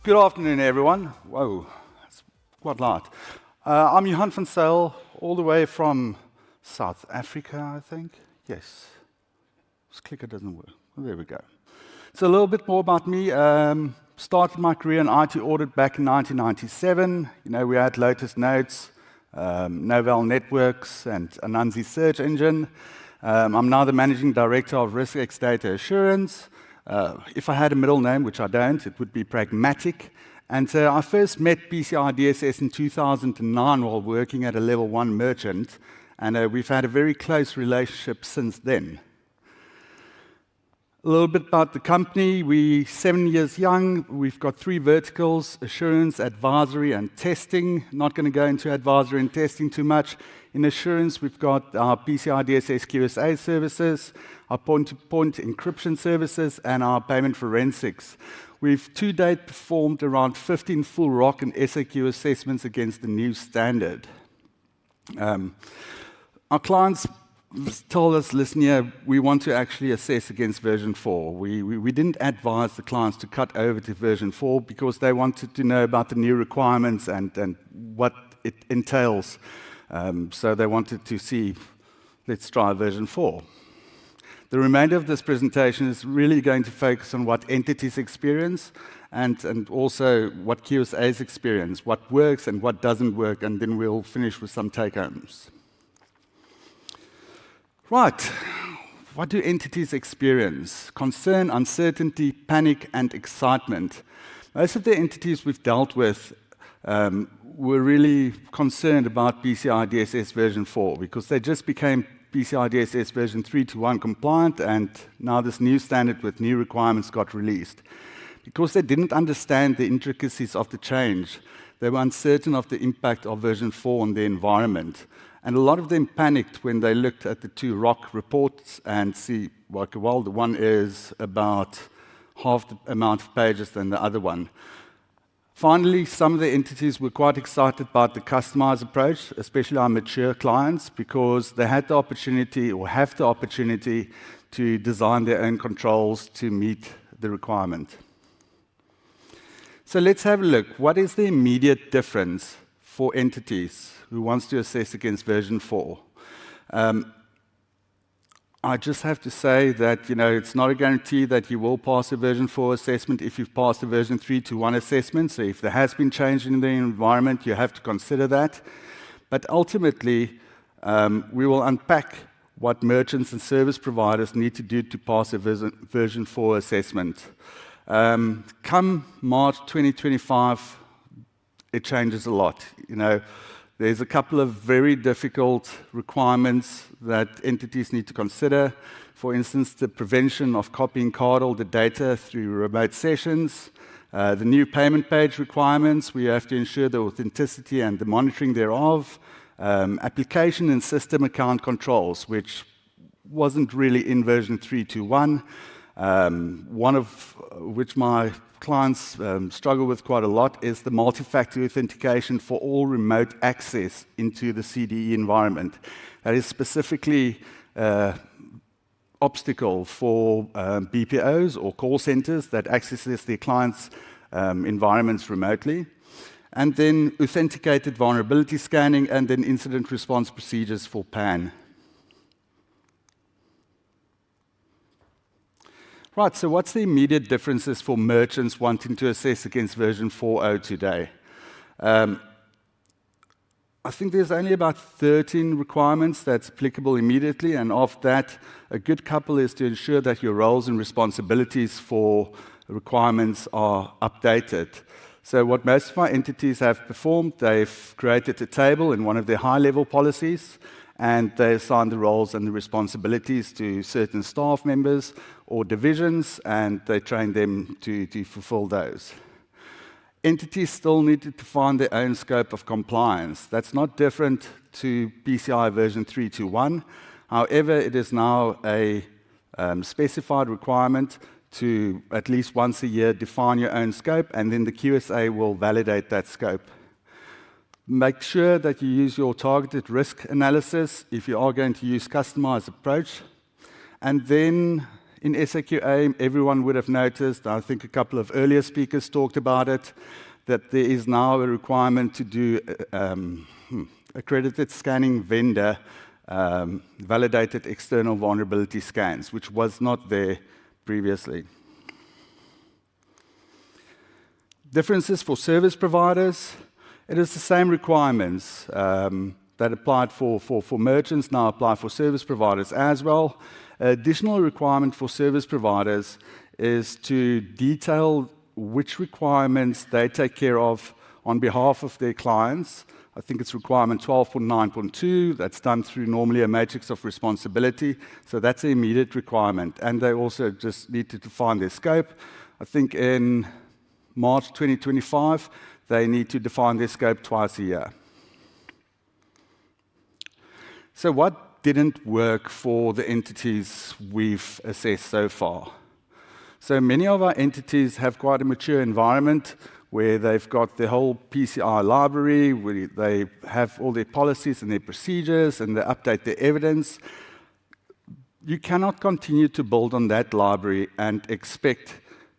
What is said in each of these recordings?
Good afternoon, everyone. Whoa, it's quite light. I'm Johan van Zyl, all the way from South Africa, I think. Yes. This clicker doesn't work. Well, there we go. So a little bit more about me. Started my career in IT audit back in 1997. We had Lotus Notes, Novell Networks, and Anansi search engine. I'm now the managing director of RiskX Data Assurance. If I had a middle name, which I don't, it would be Pragmatic. And I first met PCI DSS in 2009 while working at a level 1 merchant, and we've had a very close relationship since then. A little bit about the company. We're 7 years young. We've got 3 verticals: assurance, advisory, and testing. Not going to go into advisory and testing too much. In assurance, we've got our PCI DSS QSA services, our point-to-point encryption services, and our payment forensics. We've to date performed around 15 full ROC and SAQ assessments against the new standard. Our clients told us, listen here, we want to actually assess against version 4. We didn't advise the clients to cut over to version 4 because they wanted to know about the new requirements and what it entails. So they wanted to see, let's try version 4. The remainder of this presentation is really going to focus on what entities experience and also what QSAs experience, what works and what doesn't work, and then we'll finish with some take-homes. Right, what do entities experience? Concern, uncertainty, panic, and excitement. Most of the entities we've dealt with were really concerned about PCI DSS version 4 because they just became PCI DSS version 3.2.1 compliant, and now this new standard with new requirements got released. Because they didn't understand the intricacies of the change, they were uncertain of the impact of version 4 on their environment. And a lot of them panicked when they looked at the 2 ROC reports and see, well, the one is about half the amount of pages than the other one. Finally, some of the entities were quite excited about the customized approach, especially our mature clients, because they had the opportunity or have the opportunity to design their own controls to meet the requirement. So let's have a look. What is the immediate difference for entities who wants to assess against version 4? I just have to say that it's not a guarantee that you will pass a version 4 assessment if you've passed a version 3.2.1 assessment. So if there has been change in the environment, you have to consider that. But ultimately, we will unpack what merchants and service providers need to do to pass a version 4 assessment. Come March 2025, it changes a lot. There's a couple of very difficult requirements that entities need to consider. For instance, the prevention of copying cardholder data through remote sessions, the new payment page requirements, we have to ensure the authenticity and the monitoring thereof, application and system account controls, which wasn't really in version 3.2.1, one of which my clients struggle with quite a lot is the multi-factor authentication for all remote access into the CDE environment. That is specifically obstacle for BPOs or call centers that accesses their clients' environments remotely. And then authenticated vulnerability scanning and then incident response procedures for PAN. Right, so what's the immediate differences for merchants wanting to assess against version 4.0 today? I think there's only about 13 requirements that's applicable immediately, and of that, a good couple is to ensure that your roles and responsibilities for requirements are updated. So what most of our entities have performed, they've created a table in one of their high-level policies, and they assign the roles and the responsibilities to certain staff members or divisions, and they train them to fulfill those. Entities still need to define their own scope of compliance. That's not different to PCI version 3.2.1. However, it is now a specified requirement to at least once a year define your own scope, and then the QSA will validate that scope. Make sure that you use your targeted risk analysis if you are going to use customized approach. And then in SAQA, everyone would have noticed, I think a couple of earlier speakers talked about it, that there is now a requirement to do accredited scanning vendor validated external vulnerability scans, which was not there previously. Differences for service providers. It is the same requirements that applied for merchants now apply for service providers as well. Additional requirement for service providers is to detail which requirements they take care of on behalf of their clients. I think it's requirement 12.9.2. That's done through normally a matrix of responsibility. So that's an immediate requirement. And they also just need to define their scope. I think in March 2025, they need to define their scope twice a year. So what didn't work for the entities we've assessed so far? So many of our entities have quite a mature environment where they've got the whole PCI library, where they have all their policies and their procedures, and they update their evidence. You cannot continue to build on that library and expect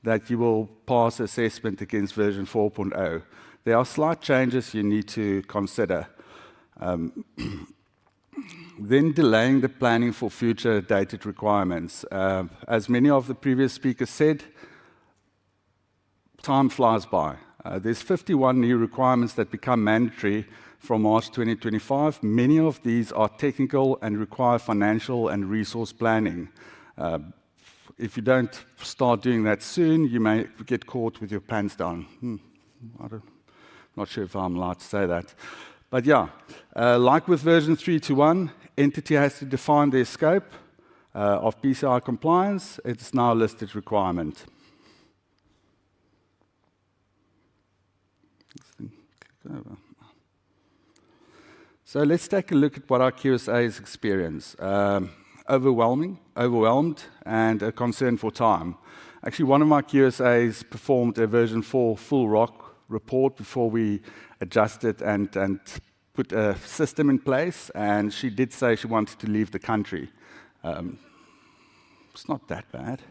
that you will pass assessment against version 4.0. There are slight changes you need to consider. Then delaying the planning for future dated requirements. As many of the previous speakers said, time flies by. There's 51 new requirements that become mandatory from March 2025. Many of these are technical and require financial and resource planning. If you don't start doing that soon, you may get caught with your pants down. I'm not sure if I'm allowed to say that. But yeah, like with version 3.2.1, entity has to define their scope of PCI compliance. It's now a listed requirement. So let's take a look at what our QSAs experience. Overwhelmed, and a concern for time. Actually, one of my QSAs performed a version 4 full ROC report before we adjusted and put a system in place, and she did say she wanted to leave the country. It's not that bad.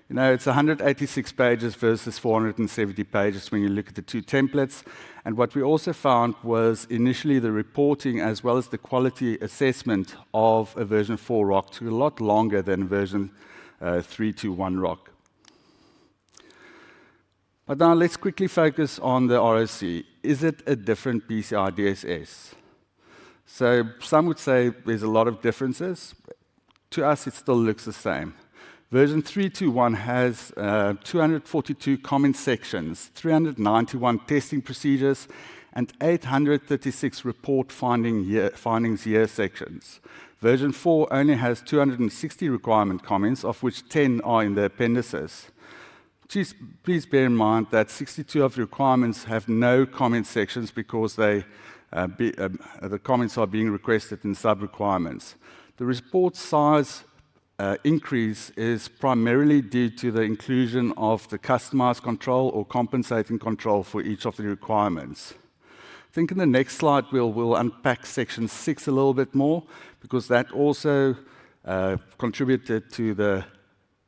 You know, it's 186 pages versus 470 pages when you look at the two templates. And what we also found was initially the reporting as well as the quality assessment of a version 4 ROC took a lot longer than version 3.2.1 ROC. But now let's quickly focus on the ROC. Is it a different PCI DSS? So some would say there's a lot of differences. To us, it still looks the same. Version 3.2.1 has 242 comment sections, 391 testing procedures, and 836 report findings year sections. Version 4 only has 260 requirement comments, of which 10 are in the appendices. Please bear in mind that 62 of the requirements have no comment sections because the comments are being requested in sub-requirements. The report size increase is primarily due to the inclusion of the customized control or compensating control for each of the requirements. I think in the next slide we'll unpack section 6 a little bit more because that also contributed to the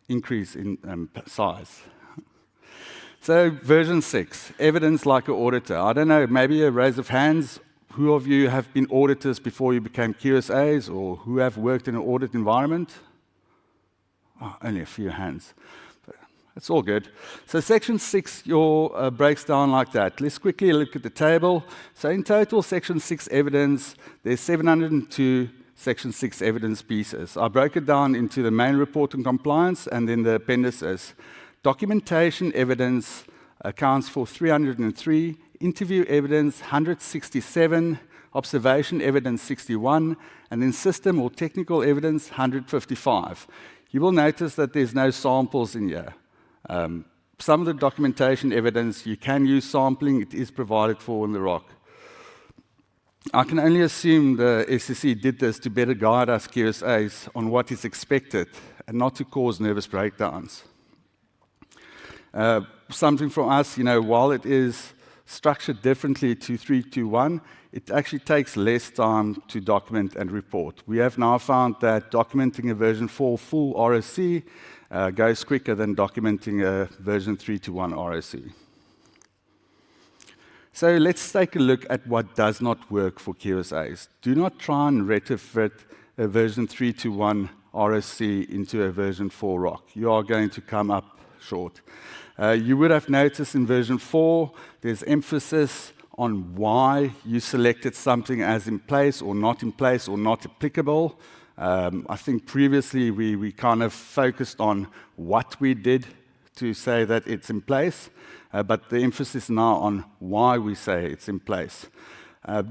increase in size. So version 6, evidence like an auditor. I don't know, maybe a raise of hands. Who of you have been auditors before you became QSAs or who have worked in an audit environment? Oh, only a few hands. But it's all good. So section 6 breaks down like that. Let's quickly look at the table. So in total, section 6 evidence, there's 702 section 6 evidence pieces. I broke it down into the main report and compliance and then the appendices. Documentation evidence accounts for 303, interview evidence 167, observation evidence 61, and then system or technical evidence 155. You will notice that there's no samples in here. Some of the documentation evidence, you can use sampling. It is provided for in the ROC. I can only assume the SEC did this to better guide us QSAs on what is expected and not to cause nervous breakdowns. Something from us, while it is structured differently to 3.2.1, it actually takes less time to document and report. We have now found that documenting a version 4 full ROC goes quicker than documenting a version 3.2.1 ROC. So let's take a look at what does not work for QSAs. Do not try and retrofit a version 3.2.1 ROC into a version 4 ROC. You are going to come up short. You would have noticed in version 4, there's emphasis on why you selected something as in place or not applicable. I think previously we kind of focused on what we did to say that it's in place, but the emphasis now on why we say it's in place.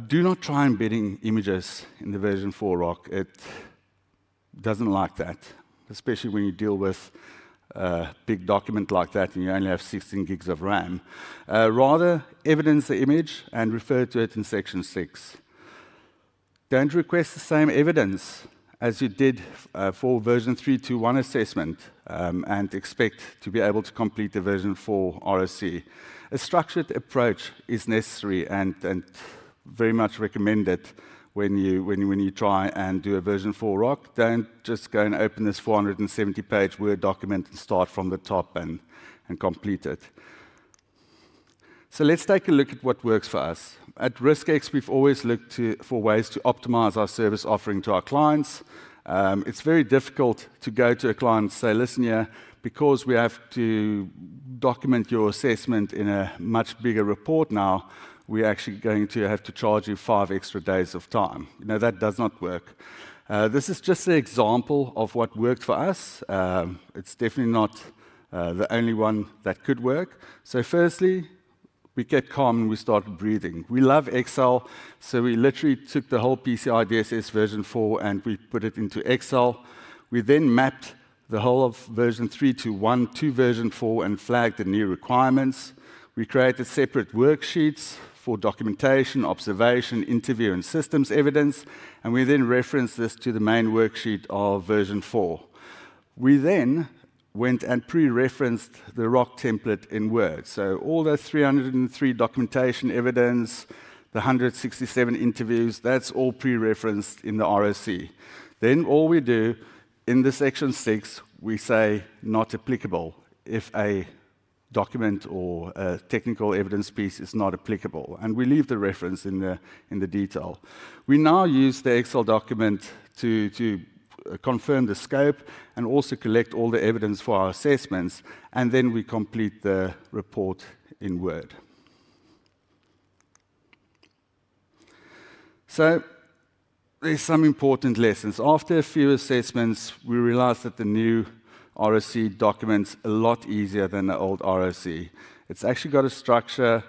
Do not try embedding images in the version 4 ROC. It doesn't like that, especially when you deal with a big document like that and you only have 16 gigs of RAM. Rather, evidence the image and refer to it in section 6. Don't request the same evidence as you did for version 3.2.1 assessment and expect to be able to complete the version 4 ROC. A structured approach is necessary and very much recommended when you try and do a version 4 ROC. Don't just go and open this 470-page Word document and start from the top and complete it. So let's take a look at what works for us. At RiskX, we've always looked for ways to optimize our service offering to our clients. It's very difficult to go to a client and say, listen here, because we have to document your assessment in a much bigger report now, we're actually going to have to charge you 5 extra days of time. You know, that does not work. This is just an example of what worked for us. It's definitely not the only one that could work. So firstly, we kept calm and we started breathing. We love Excel, so we literally took the whole PCI DSS version 4 and we put it into Excel. We then mapped the whole of version 3.2.1 to version 4 and flagged the new requirements. We created separate worksheets for documentation, observation, interview, and systems evidence, and we then referenced this to the main worksheet of version 4. We then went and pre-referenced the ROC template in Word. So all the 303 documentation evidence, the 167 interviews, that's all pre-referenced in the ROC. Then all we do in the section 6, we say not applicable if a document or a technical evidence piece is not applicable, and we leave the reference in the detail. We now use the Excel document to confirm the scope and also collect all the evidence for our assessments, and then we complete the report in Word. So there's some important lessons. After a few assessments, we realized that the new ROC documents a lot easier than the old ROC. It's actually got a structure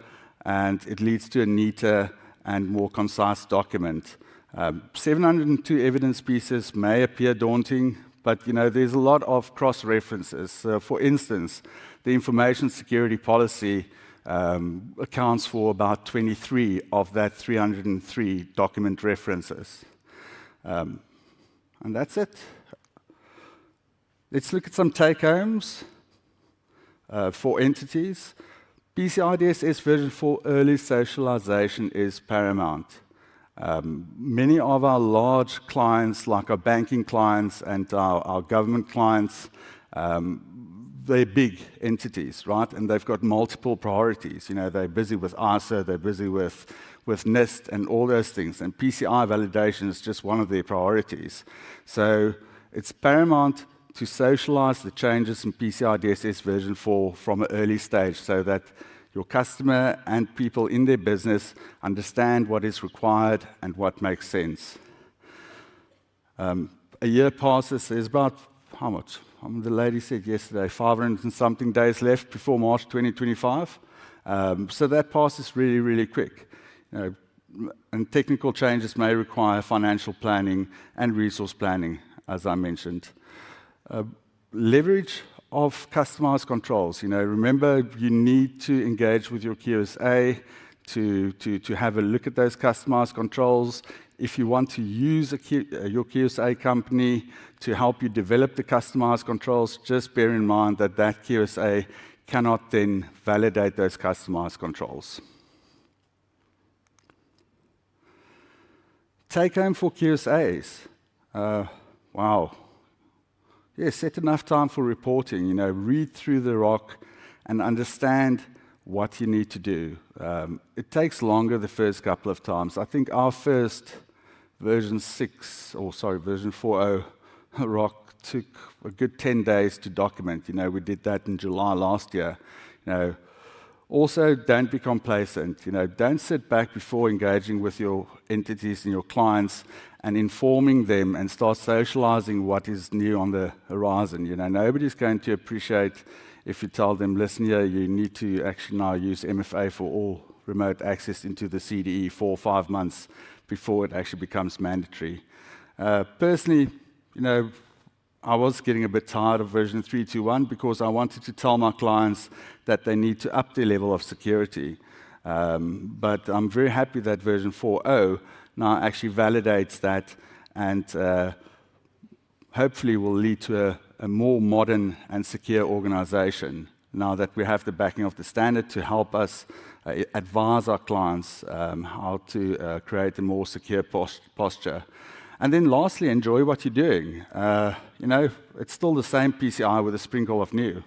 and it leads to a neater and more concise document. 702 evidence pieces may appear daunting, but there's a lot of cross-references. For instance, the information security policy accounts for about 23 of that 303 document references. And that's it. Let's look at some take-homes for entities. PCI DSS version 4 early socialization is paramount. Many of our large clients, like our banking clients and our government clients, they're big entities, right? And they've got multiple priorities. They're busy with ISA, they're busy with NIST and all those things. And PCI validation is just one of their priorities. So it's paramount to socialize the changes in PCI DSS version 4 from an early stage so that your customer and people in their business understand what is required and what makes sense. A year passes, there's about, how much? The lady said yesterday, 500 and something days left before March 2025. So that passes really, really quick. And technical changes may require financial planning and resource planning, as I mentioned. Leverage of customized controls. Remember, you need to engage with your QSA to have a look at those customized controls. If you want to use your QSA company to help you develop the customized controls, just bear in mind that QSA cannot then validate those customized controls. Take home for QSAs. Wow. Yeah, set enough time for reporting. Read through the ROC and understand what you need to do. It takes longer the first couple of times. I think our first version 4.0 ROC took a good 10 days to document. We did that in July last year. Also, don't be complacent. Don't sit back before engaging with your entities and your clients and informing them and start socializing what is new on the horizon. Nobody's going to appreciate if you tell them, listen here, you need to actually now use MFA for all remote access into the CDE 4 or 5 months before it actually becomes mandatory. Personally, I was getting a bit tired of version 3.2.1 because I wanted to tell my clients that they need to up their level of security. But I'm very happy that version 4.0 now actually validates that and hopefully will lead to a more modern and secure organization now that we have the backing of the standard to help us advise our clients how to create a more secure posture. And then lastly, enjoy what you're doing. It's still the same PCI with a sprinkle of new.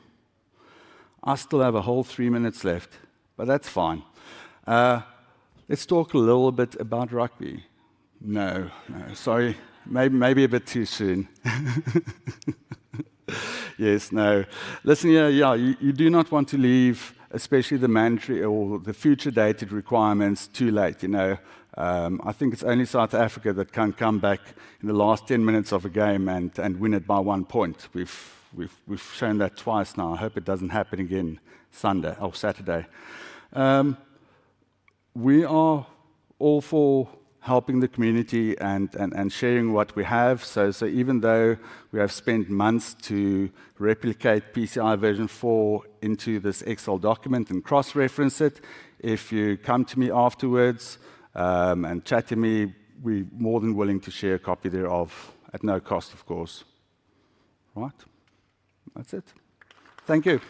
I still have a whole 3 minutes left, but that's fine. Let's talk a little bit about rugby. No, sorry, maybe a bit too soon. Yes, no. Listen here, you do not want to leave, especially the mandatory or the future dated requirements, too late. I think it's only South Africa that can come back in the last 10 minutes of a game and win it by 1 point. We've shown that twice now. I hope it doesn't happen again Sunday or Saturday. We are all for helping the community and sharing what we have. So even though we have spent months to replicate PCI version 4 into this Excel document and cross-reference it, if you come to me afterwards and chat to me, we're more than willing to share a copy thereof at no cost, of course. Right? That's it. Thank you.